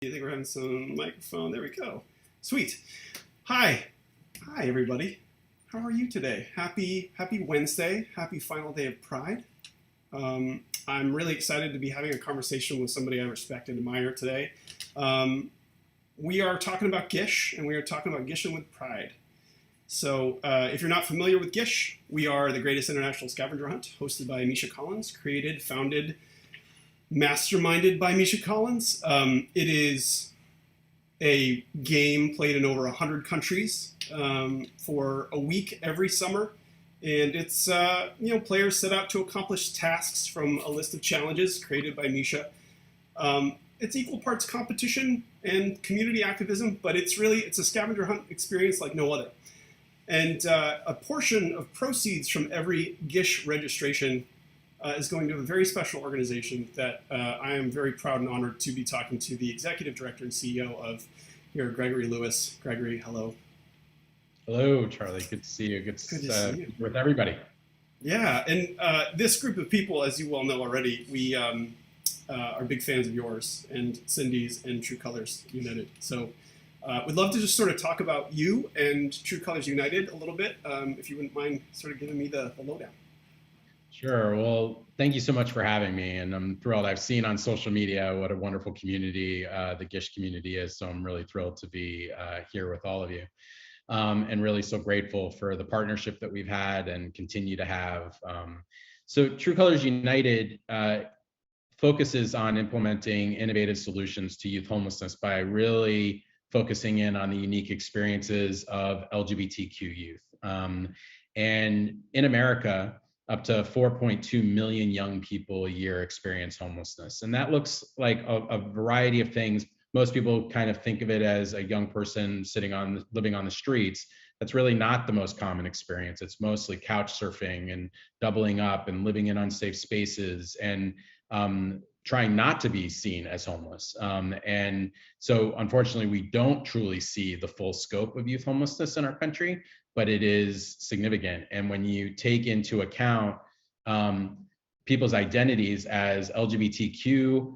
I think we're having some microphone. There we go. Sweet. Hi. Hi, everybody. How are you today? Happy Wednesday. Happy final day of Pride. I'm really excited to be having a conversation with somebody I respect and admire today. We are talking about GISH, and we are talking about GISHing with Pride. So if you're not familiar with GISH, we are the Greatest International Scavenger Hunt, hosted by Misha Collins, created, founded, masterminded by Misha Collins. It is a game played in over 100 countries for a week every summer. And it's, players set out to accomplish tasks from a list of challenges created by Misha. It's equal parts competition and community activism, but it's a scavenger hunt experience like no other. And a portion of proceeds from every GISH registration is going to a very special organization that I am very proud and honored to be talking to the executive director and CEO of here, Gregory Lewis. Gregory, hello. Hello, Charlie. Good to see you. Good to see you. With everybody. Yeah, and this group of people, as you well know already, we are big fans of yours and Cindy's and True Colors United. So we'd love to just sort of talk about you and True Colors United a little bit, if you wouldn't mind sort of giving me the lowdown. Sure. Well, thank you so much for having me. And I'm thrilled. I've seen on social media what a wonderful community the GISH community is. So I'm really thrilled to be here with all of you. And really so grateful for the partnership that we've had and continue to have. So True Colors United focuses on implementing innovative solutions to youth homelessness by really focusing in on the unique experiences of LGBTQ youth. And in America, up to 4.2 million young people a year experience homelessness. And that looks like a variety of things. Most people kind of think of it as a young person living on the streets. That's really not the most common experience. It's mostly couch surfing and doubling up and living in unsafe spaces and trying not to be seen as homeless. And so unfortunately, we don't truly see the full scope of youth homelessness in our country, but it is significant. And when you take into account people's identities as LGBTQ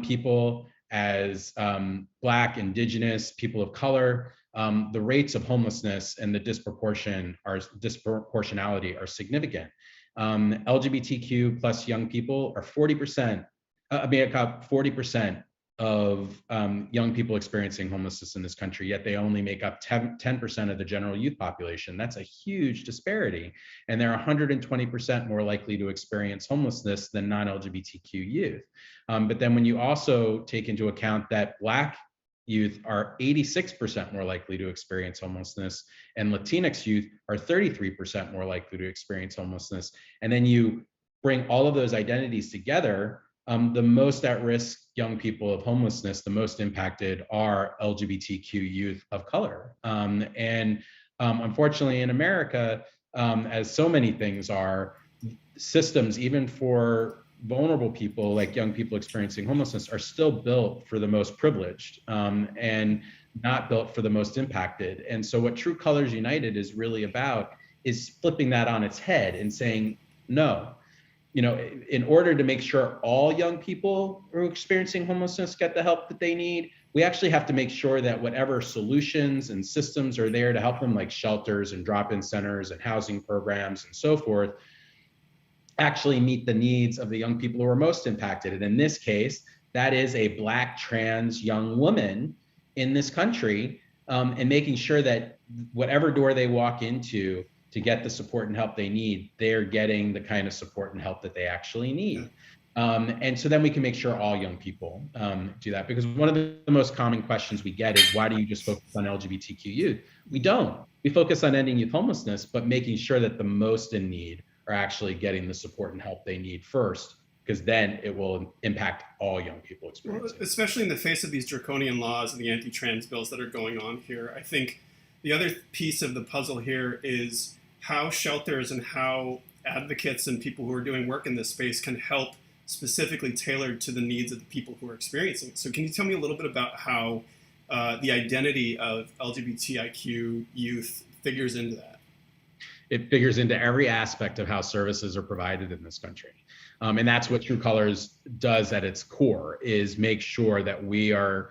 people, as Black, Indigenous, people of color, the rates of homelessness and the disproportionality are significant. LGBTQ plus young people are 40%, make up 40% of young people experiencing homelessness in this country, yet they only make up 10% of the general youth population. That's a huge disparity. And they're 120% more likely to experience homelessness than non-LGBTQ youth. But then when you also take into account that Black youth are 86% more likely to experience homelessness, and Latinx youth are 33% more likely to experience homelessness, and then you bring all of those identities together, the most at-risk young people of homelessness, the most impacted are LGBTQ youth of color. And unfortunately in America, as so many things are, systems, even for vulnerable people like young people experiencing homelessness, are still built for the most privileged and not built for the most impacted. And so what True Colors United is really about is flipping that on its head and saying, no, in order to make sure all young people who are experiencing homelessness get the help that they need, we actually have to make sure that whatever solutions and systems are there to help them, like shelters and drop-in centers and housing programs and so forth, actually meet the needs of the young people who are most impacted. And in this case, that is a Black trans young woman in this country, and making sure that whatever door they walk into to get the support and help they need, they're getting the kind of support and help that they actually need. And so then we can make sure all young people do that. Because one of the most common questions we get is, why do you just focus on LGBTQ youth? We don't. We focus on ending youth homelessness, but making sure that the most in need are actually getting the support and help they need first, because then it will impact all young people experiencing. Well, especially in the face of these draconian laws and the anti-trans bills that are going on here, I think the other piece of the puzzle here is how shelters and how advocates and people who are doing work in this space can help specifically tailored to the needs of the people who are experiencing it. So can you tell me a little bit about how the identity of LGBTIQ youth figures into that? It figures into every aspect of how services are provided in this country. And that's what True Colors does at its core, is make sure that we are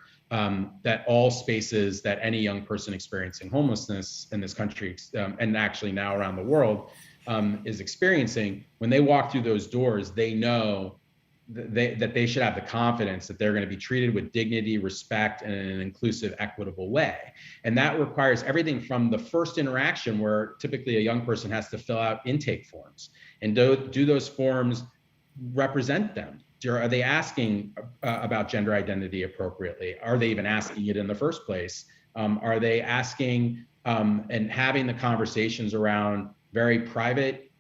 that all spaces that any young person experiencing homelessness in this country, and actually now around the world, is experiencing, when they walk through those doors, they know that they should have the confidence that they're going to be treated with dignity, respect, and in an inclusive, equitable way. And that requires everything from the first interaction, where typically a young person has to fill out intake forms. And do those forms represent them? Are they asking about gender identity appropriately? Are they even asking it in the first place? Are they asking and having the conversations around very private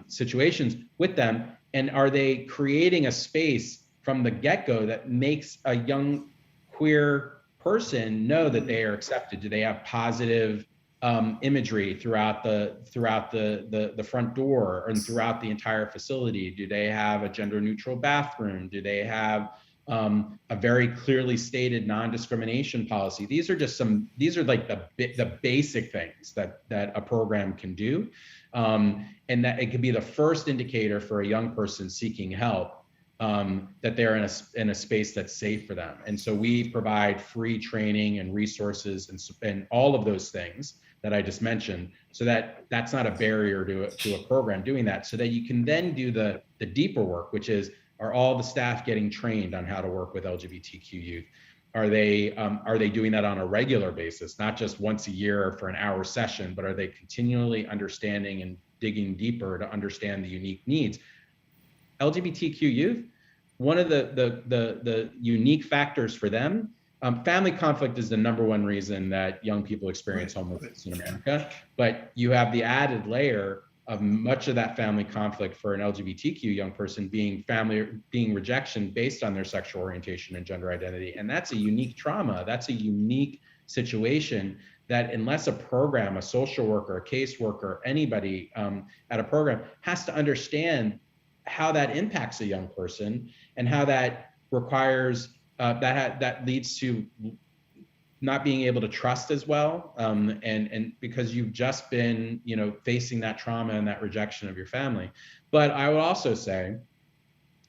situations with them? And are they creating a space from the get-go that makes a young queer person know that they are accepted? Do they have positive imagery throughout the front door and throughout the entire facility? Do they have a gender-neutral bathroom? Do they have a very clearly stated non-discrimination policy? These are like the basic things that a program can do. And that it could be the first indicator for a young person seeking help, that they're in a space that's safe for them. And so we provide free training and resources and all of those things that I just mentioned, so that that's not a barrier to a program doing that, so that you can then do the deeper work, which is, are all the staff getting trained on how to work with LGBTQ youth? Are they doing that on a regular basis, not just once a year for an hour session, but are they continually understanding and digging deeper to understand the unique needs? LGBTQ youth, one of the unique factors for them, family conflict is the #1 reason that young people experience homelessness in America, but you have the added layer of much of that family conflict for an LGBTQ young person being rejection based on their sexual orientation and gender identity. And that's a unique trauma. That's a unique situation that, unless a program, a social worker, a caseworker, anybody at a program has to understand how that impacts a young person, and how that requires, that leads to not being able to trust as well, and because you've just been, facing that trauma and that rejection of your family. But I would also say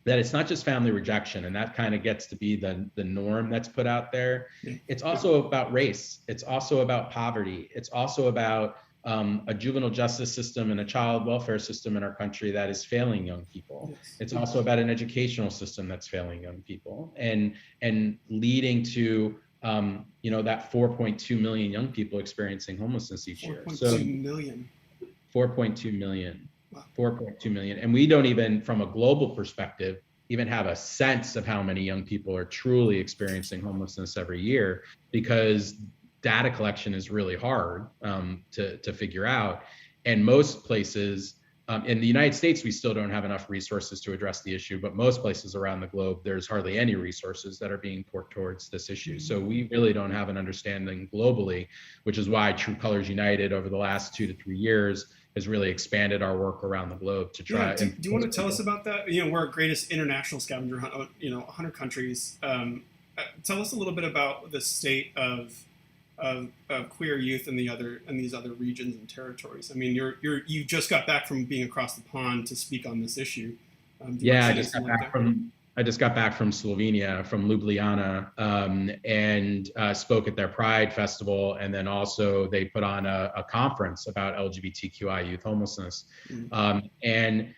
that it's not just family rejection, and that kind of gets to be the norm that's put out there. It's also about race. It's also about poverty. It's also about a juvenile justice system and a child welfare system in our country that is failing young people. Yes. It's also about an educational system that's failing young people, and leading to that 4.2 million young people experiencing homelessness each year. 4.2 million. 4.2 million. Wow. 4.2 million. And we don't even, from a global perspective, even have a sense of how many young people are truly experiencing homelessness every year, because data collection is really hard to figure out. And most places, in the United States, we still don't have enough resources to address the issue, but most places around the globe, there's hardly any resources that are being poured towards this issue. So we really don't have an understanding globally, which is why True Colors United over the last 2 to 3 years has really expanded our work around the globe to try. Yeah, do you want to tell us about that? We're Greatest International Scavenger Hunt, 100 countries. Tell us a little bit about the state of queer youth in these other regions and territories. I mean, you just got back from being across the pond to speak on this issue. I just got back from Slovenia, from Ljubljana, and spoke at their Pride Festival, and then also they put on a conference about LGBTQI youth homelessness. Mm-hmm. And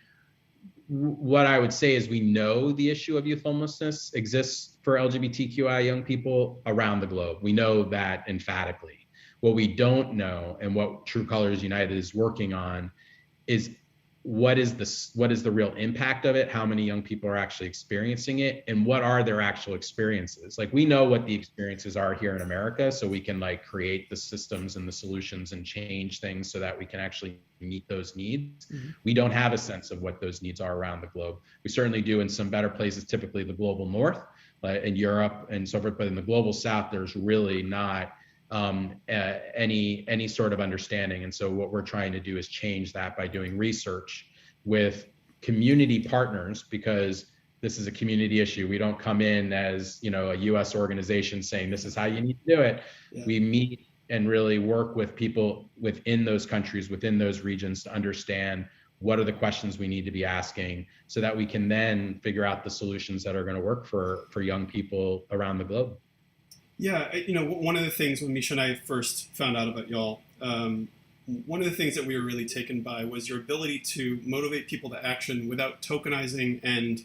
what I would say is, we know the issue of youth homelessness exists for LGBTQI young people around the globe. We know that emphatically. What we don't know, and what True Colors United is working on, is what is the real impact of it? How many young people are actually experiencing it, and what are their actual experiences? Like, we know what the experiences are here in America, so we can create the systems and the solutions and change things so that we can actually meet those needs. Mm-hmm. We don't have a sense of what those needs are around the globe. We certainly do in some better places, typically the global north, in Europe and so forth, but in the global south, there's really not any sort of understanding. And so what we're trying to do is change that by doing research with community partners, because this is a community issue. We don't come in as a US organization saying this is how you need to do it. Yeah. We meet and really work with people within those countries, within those regions, to understand what are the questions we need to be asking so that we can then figure out the solutions that are going to work for young people around the globe. Yeah, one of the things when Misha and I first found out about y'all, one of the things that we were really taken by was your ability to motivate people to action without tokenizing and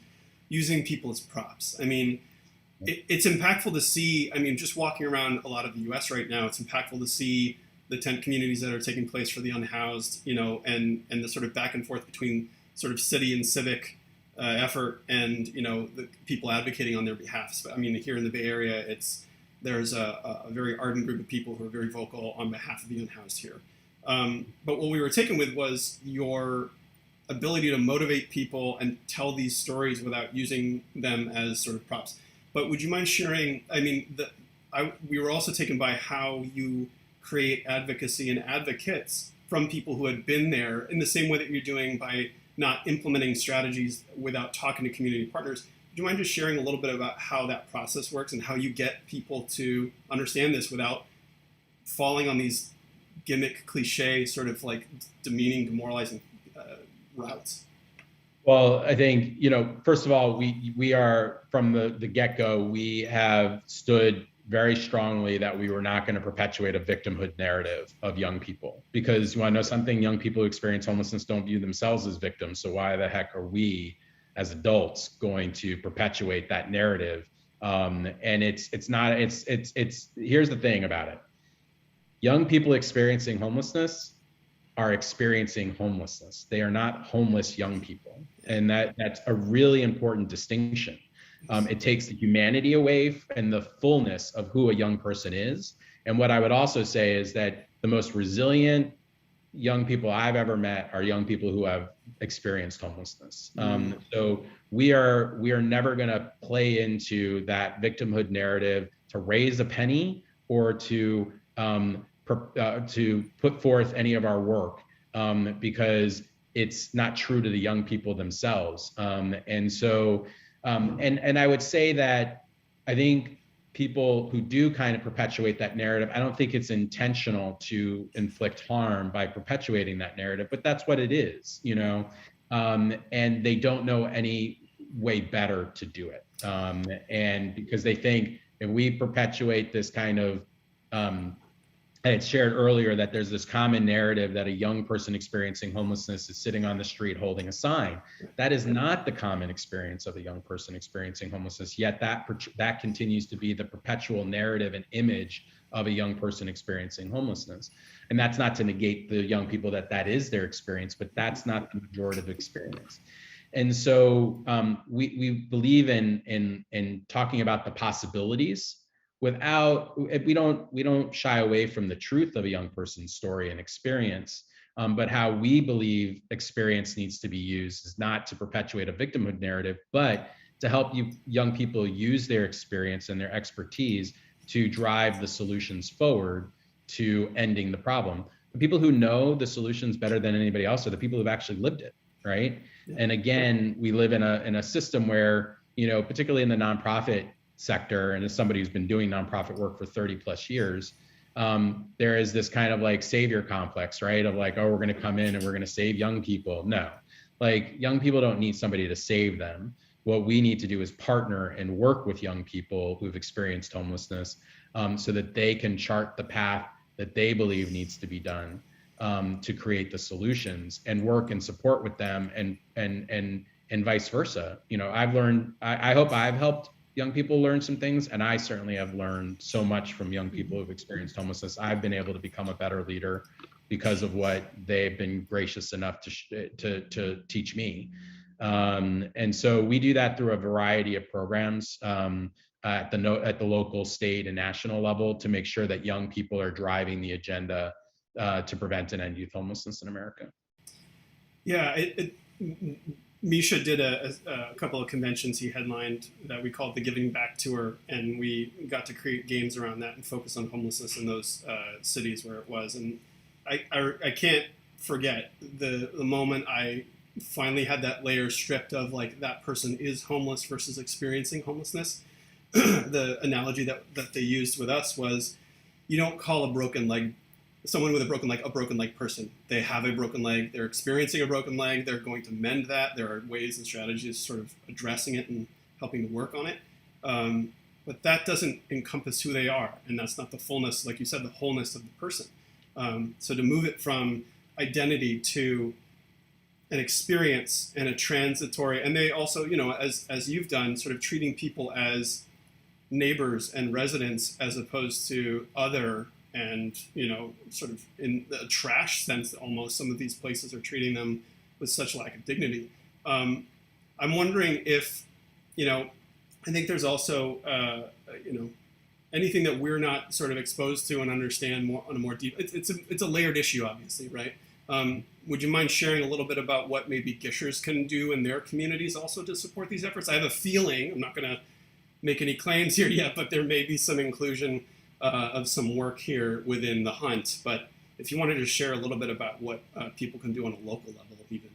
using people as props. I mean, it's impactful to see. I mean, just walking around a lot of the U.S. right now, it's impactful to see the tent communities that are taking place for the unhoused, and the sort of back and forth between sort of city and civic effort and the people advocating on their behalf. I mean, here in the Bay Area, there's a very ardent group of people who are very vocal on behalf of the unhoused here. But what we were taken with was your ability to motivate people and tell these stories without using them as sort of props. But would you mind sharing? I mean, we were also taken by how you create advocacy and advocates from people who had been there in the same way that you're doing by not implementing strategies without talking to community partners. Would you mind just sharing a little bit about how that process works and how you get people to understand this without falling on these gimmick, cliche, sort of like demeaning, demoralizing routes? Well, I think, first of all, we are from the get-go, we have stood very strongly that we were not going to perpetuate a victimhood narrative of young people, because you want to know something? Young people who experience homelessness don't view themselves as victims. So why the heck are we as adults going to perpetuate that narrative? And it's here's the thing about it. Young people experiencing homelessness are experiencing homelessness. They are not homeless young people. And that's a really important distinction. It takes the humanity away and the fullness of who a young person is. And what I would also say is that the most resilient young people I've ever met are young people who have experienced homelessness. So we are never going to play into that victimhood narrative to raise a penny or to put forth any of our work because it's not true to the young people themselves. And I would say that I think people who do kind of perpetuate that narrative, I don't think it's intentional to inflict harm by perpetuating that narrative, but that's what it is, and they don't know any way better to do it. And because they think if we perpetuate this kind of, I had shared earlier that there's this common narrative that a young person experiencing homelessness is sitting on the street holding a sign. That is not the common experience of a young person experiencing homelessness, yet that continues to be the perpetual narrative and image of a young person experiencing homelessness. And that's not to negate the young people that is their experience, but that's not the majorative experience. And so we believe in talking about the possibilities we don't shy away from the truth of a young person's story and experience, but how we believe experience needs to be used is not to perpetuate a victimhood narrative, but to help young people use their experience and their expertise to drive the solutions forward to ending the problem. The people who know the solutions better than anybody else are the people who've actually lived it, right? Yeah. And again, we live in a system where, particularly in the nonprofit sector, and as somebody who's been doing nonprofit work for 30 plus years, there is this kind of like savior complex, right? Of like, oh, we're going to come in and we're going to save young people. No, like young people don't need somebody to save them. What we need to do is partner and work with young people who've experienced homelessness so that they can chart the path that they believe needs to be done to create the solutions and work and support with them and vice versa. I've learned, I hope I've helped young people learn some things, and I certainly have learned so much from young people who've experienced homelessness. I've been able to become a better leader because of what they've been gracious enough to teach me. And so we do that through a variety of programs at the local, state, and national level to make sure that young people are driving the agenda to prevent and end youth homelessness in America. Yeah, Misha did a couple of conventions he headlined that we called the Giving Back Tour, and we got to create games around that and focus on homelessness in those cities where it was. And I can't forget the moment I finally had that layer stripped of like that person is homeless versus experiencing homelessness. The analogy that they used with us was, you don't call a broken leg someone with a broken leg person. They have a broken leg. They're experiencing a broken leg. They're going to mend that. There are ways and strategies sort of addressing it and helping to work on it. But that doesn't encompass who they are, and that's not the fullness, like you said, the wholeness of the person. So to move it from identity to an experience and a transitory, and they also, as you've done, sort of treating people as neighbors and residents as opposed to other, and sort of in the trash sense that almost some of these places are treating them with such lack of dignity. I'm wondering if, I think there's also, anything that we're not sort of exposed to and understand more on a more deep. It's a layered issue, obviously, right? Would you mind sharing a little bit about what maybe GISHers can do in their communities also to support these efforts? I have a feeling, I'm not going to make any claims here yet, but there may be some inclusion of some work here within the hunt. But if you wanted to share a little bit about what people can do on a local level, even.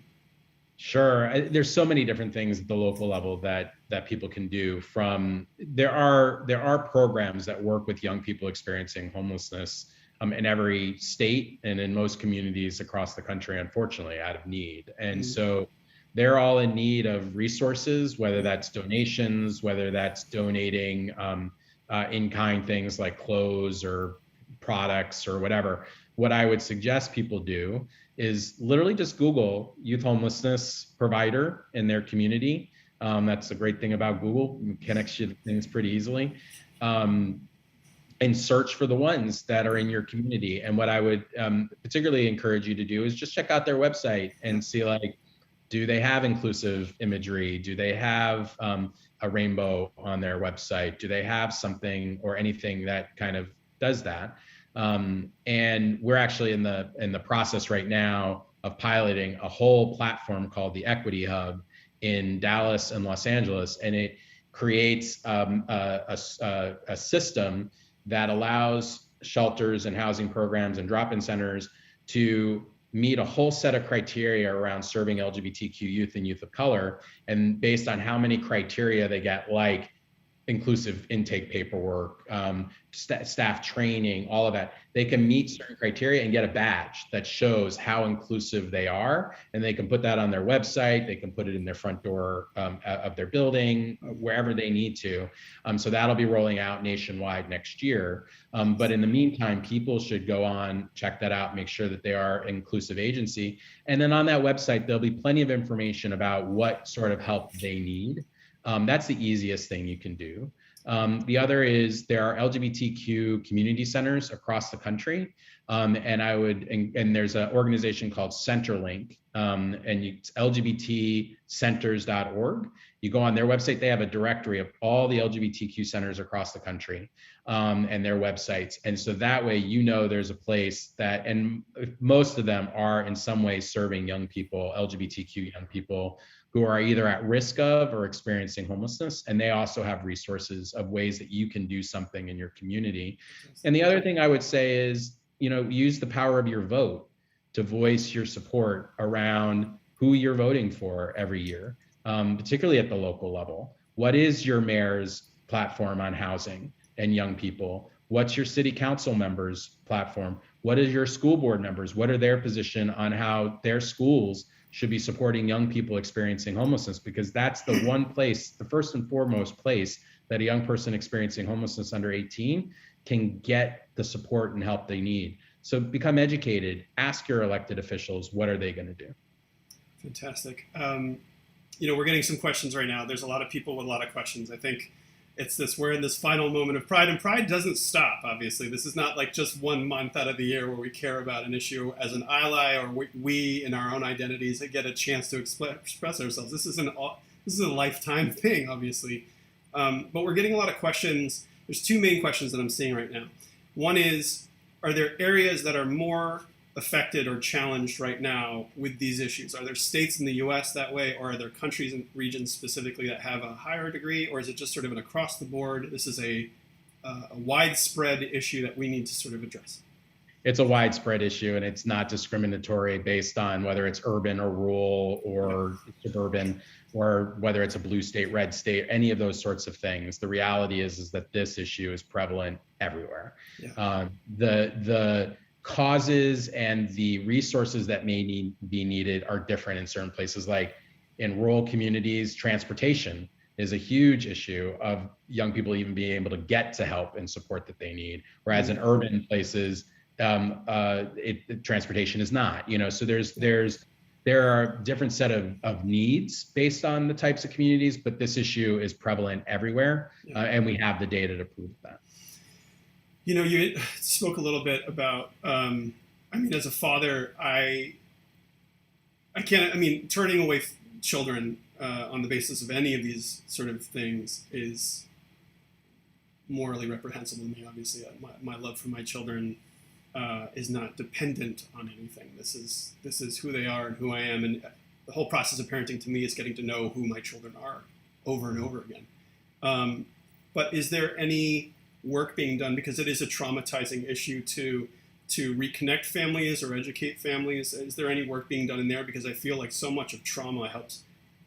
Sure. There's so many different things at the local level that people can do. There are programs that work with young people experiencing homelessness in every state and in most communities across the country, unfortunately, out of need. And so they're all in need of resources, whether that's donations, whether that's donating in-kind things like clothes or products or whatever. What I would suggest people do is literally just Google youth homelessness provider in their community. That's the great thing about Google, it connects you to things pretty easily. And search for the ones that are in your community. And what I would particularly encourage you to do is just check out their website and see, like, do they have inclusive imagery? Do they have a rainbow on their website? Do they have something or anything that kind of does that? And we're actually in the process right now of piloting a whole platform called the Equity Hub in Dallas and Los Angeles, and it creates a system that allows shelters and housing programs and drop-in centers to meet a whole set of criteria around serving LGBTQ youth and youth of color. And based on how many criteria they get, like inclusive intake paperwork, staff training, all of that, they can meet certain criteria and get a badge that shows how inclusive they are. And they can put that on their website, they can put it in their front door of their building, wherever they need to. So that'll be rolling out nationwide next year. But in the meantime, people should go on, check that out, make sure that they are an inclusive agency. And then on that website, there'll be plenty of information about what sort of help they need. That's the easiest thing you can do. The other is there are LGBTQ community centers across the country. And there's an organization called Centerlink, and it's lgbtcenters.org. You go on their website, they have a directory of all the LGBTQ centers across the country and their websites. And so that way, there's a place that, and most of them are in some way serving young people, LGBTQ young people, who are either at risk of or experiencing homelessness. And they also have resources of ways that you can do something in your community. And the other thing I would say is, use the power of your vote to voice your support around who you're voting for every year, particularly at the local level. What is your mayor's platform on housing and young people? What's your city council members' platform? What is your school board members? What are their position on how their schools should be supporting young people experiencing homelessness? Because that's the one place, the first and foremost place that a young person experiencing homelessness under 18 can get the support and help they need. So become educated, ask your elected officials, what are they going to do? Fantastic. We're getting some questions right now. There's a lot of people with a lot of questions. I think we're in this final moment of Pride, and Pride doesn't stop, obviously. This is not like just 1 month out of the year where we care about an issue as an ally, or we in our own identities get a chance to express ourselves. This is a lifetime thing, obviously. But we're getting a lot of questions. There's two main questions that I'm seeing right now. One is, are there areas that are more affected or challenged right now with these issues? Are there states in the US that way, or are there countries and regions specifically that have a higher degree, or is it just sort of an across the board, this is a widespread issue that we need to sort of address? It's a widespread issue, and it's not discriminatory based on whether it's urban or rural or suburban, or whether it's a blue state, red state, any of those sorts of things. The reality is that this issue is prevalent everywhere. Yeah. The causes and the resources that may be needed are different in certain places. Like in rural communities, transportation is a huge issue of young people even being able to get to help and support that they need. Whereas in urban places, transportation is not. So there are different set of needs based on the types of communities, but this issue is prevalent everywhere, and we have the data to prove that. You spoke a little bit about, as a father, I can't, turning away children on the basis of any of these sort of things is morally reprehensible to me. Obviously, my love for my children is not dependent on anything. This is who they are and who I am, and the whole process of parenting to me is getting to know who my children are over and over again. But is there any work being done, because it is a traumatizing issue, to reconnect families or educate families? Is there any work being done in there? Because I feel like so much of trauma helps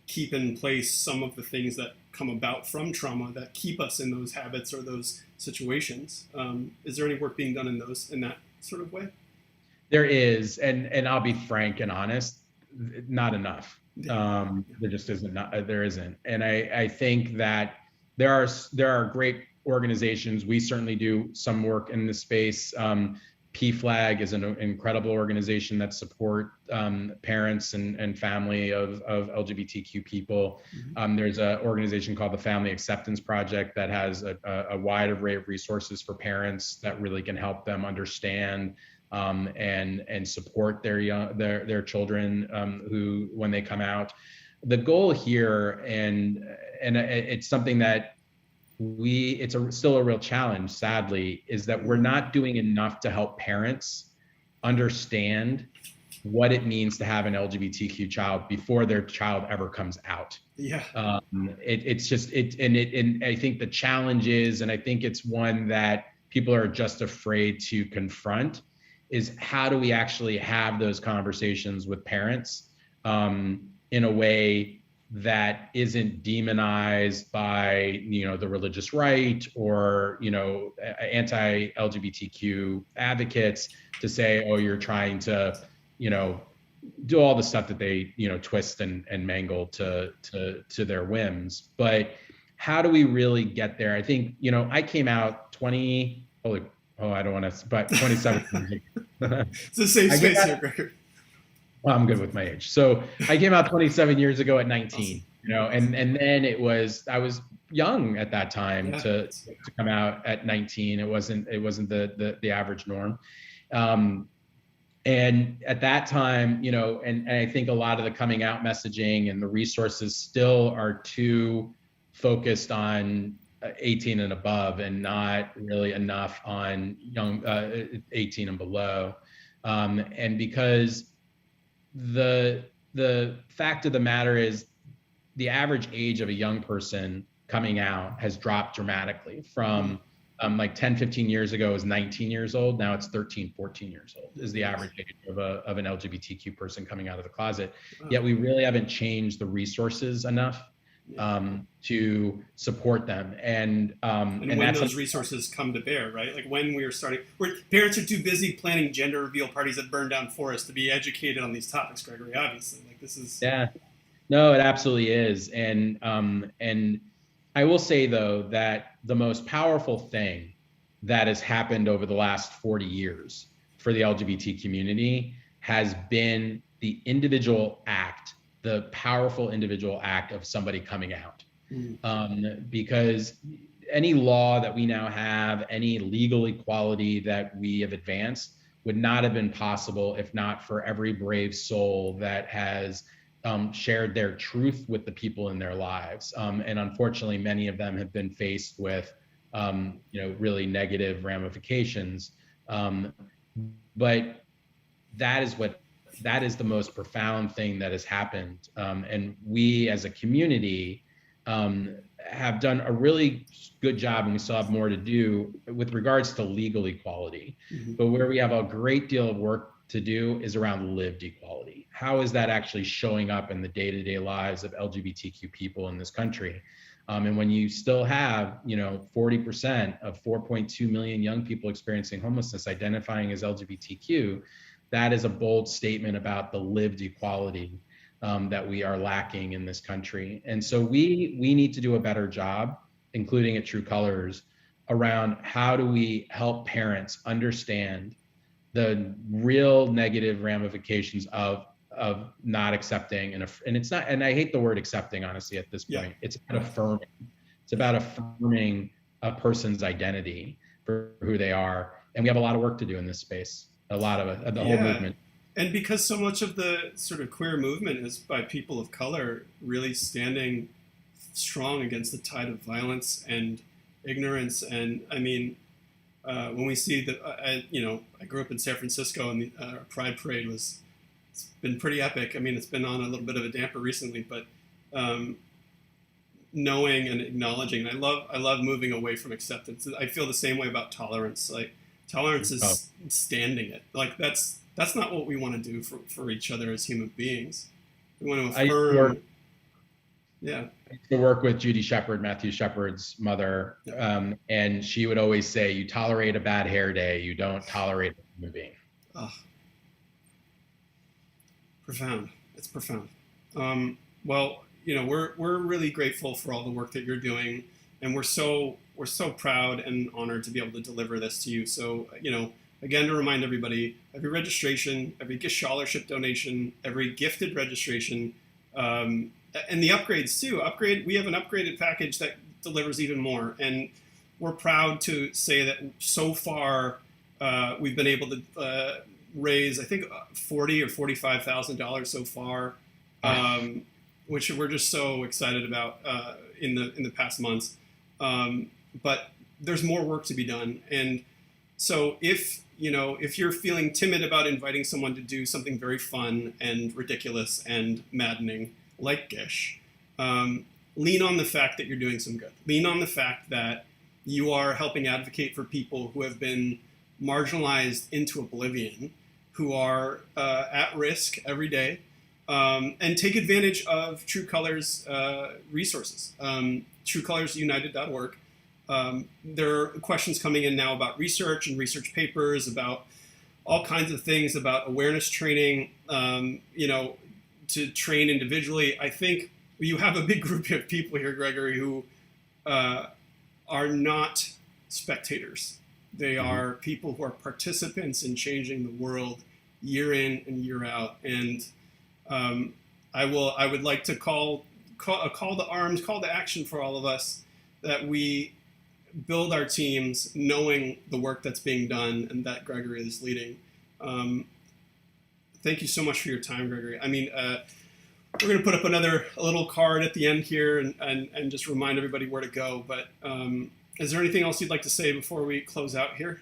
keep in place some of the things that come about from trauma that keep us in those habits or those situations. Is there any work being done in that sort of way? There is, and I'll be frank and honest, not enough. There just isn't. There isn't, and I think that there are great organizations. We certainly do some work in this space. PFLAG is an incredible organization that support parents and family of LGBTQ people. There's an organization called the Family Acceptance Project that has a wide array of resources for parents that really can help them understand and support their children who, when they come out. The goal here, and it's something that it's still a real challenge, sadly, is that we're not doing enough to help parents understand what it means to have an LGBTQ child before their child ever comes out. Yeah. And I think the challenge is, and I think it's one that people are just afraid to confront, is how do we actually have those conversations with parents in a way that isn't demonized by the religious right or anti-LGBTQ advocates to say, oh, you're trying to do all the stuff that they twist and mangle to their whims. But how do we really get there? I think I came out 27 it's the same space here, Gregor. Well, I'm good with my age. So I came out 27 years ago at 19, and then I was young at that time to come out at 19. It wasn't the average norm. And at that time, and I think a lot of the coming out messaging and the resources still are too focused on 18 and above and not really enough on young 18 and below. And because the fact of the matter is the average age of a young person coming out has dropped dramatically from like 10, 15 years ago is 19 years old. Now it's 13, 14 years old is the average age of an LGBTQ person coming out of the closet. Yet we really haven't changed the resources enough to support them. And when those resources come to bear, right? Like when we were starting, where parents are too busy planning gender reveal parties that burn down forests to be educated on these topics, Gregory, obviously. Like this is... Yeah, no, it absolutely is. And I will say though, that the most powerful thing that has happened over the last 40 years for the LGBT community has been the individual act, the powerful individual act of somebody coming out. Because any law that we now have, any legal equality that we have advanced would not have been possible if not for every brave soul that has shared their truth with the people in their lives. And unfortunately, many of them have been faced with really negative ramifications. But that is the most profound thing that has happened. And we as a community have done a really good job, and we still have more to do with regards to legal equality. But where we have a great deal of work to do is around lived equality. How is that actually showing up in the day-to-day lives of LGBTQ people in this country? And when you still have, 40% of 4.2 million young people experiencing homelessness identifying as LGBTQ, that is a bold statement about the lived equality that we are lacking in this country. And so we need to do a better job, including at True Colors, around how do we help parents understand the real negative ramifications of not accepting, and it's not, and I hate the word accepting, honestly, at this point. It's about affirming. It's about affirming a person's identity for who they are. And we have a lot of work to do in this space, a lot of it, the whole movement. And because so much of the sort of queer movement is by people of color really standing strong against the tide of violence and ignorance. And I mean, when we see that, I grew up in San Francisco, and the Pride Parade it's been pretty epic. I mean, it's been on a little bit of a damper recently, but knowing and acknowledging, I love moving away from acceptance. I feel the same way about tolerance. Like, tolerance is standing it. Like, that's not what we want to do for each other as human beings. We want to affirm. I used to work with Judy Shepard, Matthew Shepard's mother, and she would always say, "You tolerate a bad hair day, you don't tolerate a human being." Oh. Profound. It's profound. Well, we're really grateful for all the work that you're doing, and we're so proud and honored to be able to deliver this to you. So, again, to remind everybody, every registration, every GISH scholarship donation, every gifted registration, and the upgrades too. We have an upgraded package that delivers even more, and we're proud to say that so far we've been able to raise, I think, $40,000 or $45,000 so far, which we're just so excited about in the past months. But there's more work to be done, and so if you're feeling timid about inviting someone to do something very fun and ridiculous and maddening like GISH, lean on the fact that you're doing some good. Lean on the fact that you are helping advocate for people who have been marginalized into oblivion, who are at risk every day, and take advantage of True Colors resources. TrueColorsUnited.org. There are questions coming in now about research and research papers, about all kinds of things, about awareness training, to train individually. I think you have a big group of people here, Gregory, who are not spectators. They are people who are participants in changing the world year in and year out. And I would like to call a call to arms, call to action for all of us, that we build our teams knowing the work that's being done and that Gregory is leading. Thank you so much for your time, Gregory. I mean, we're going to put up a little card at the end here and just remind everybody where to go. But is there anything else you'd like to say before we close out here?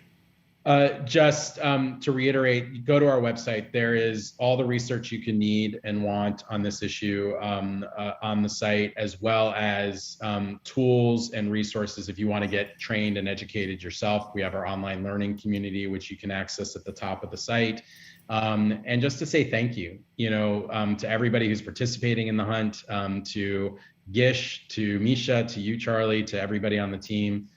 Just to reiterate, go to our website. There is all the research you can need and want on this issue on the site, as well as tools and resources if you want to get trained and educated yourself. We have our online learning community, which you can access at the top of the site. And just to say thank you, to everybody who's participating in the hunt, to GISH, to Misha, to you, Charlie, to everybody on the team.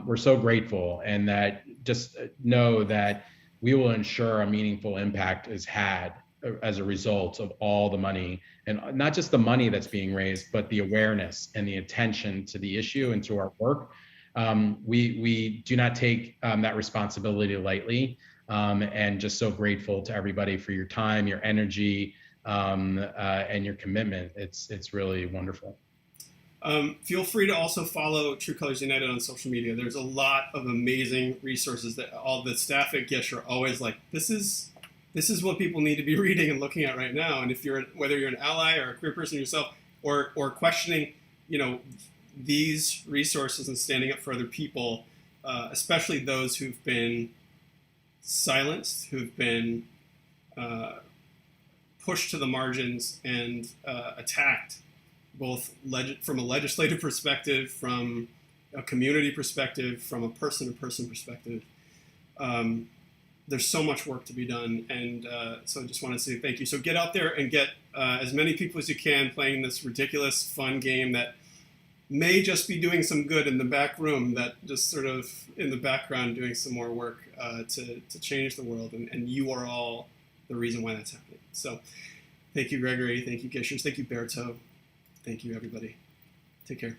We're so grateful, and that just know that we will ensure a meaningful impact is had as a result of all the money, and not just the money that's being raised, but the awareness and the attention to the issue and to our work. We do not take that responsibility lightly, and just so grateful to everybody for your time, your energy, and your commitment. It's really wonderful. Feel free to also follow True Colors United on social media. There's a lot of amazing resources that all the staff at GISH are always like, this is what people need to be reading and looking at right now. And if whether you're an ally or a queer person yourself, or questioning, these resources and standing up for other people, especially those who've been silenced, who've been pushed to the margins and attacked, both from a legislative perspective, from a community perspective, from a person-to-person perspective. There's so much work to be done, and so I just want to say thank you. So get out there and get as many people as you can playing this ridiculous, fun game that may just be doing some good in the back room, that just sort of in the background doing some more work to change the world. And you are all the reason why that's happening. So thank you, Gregory. Thank you, Gishers. Thank you, Berto. Thank you, everybody. Take care.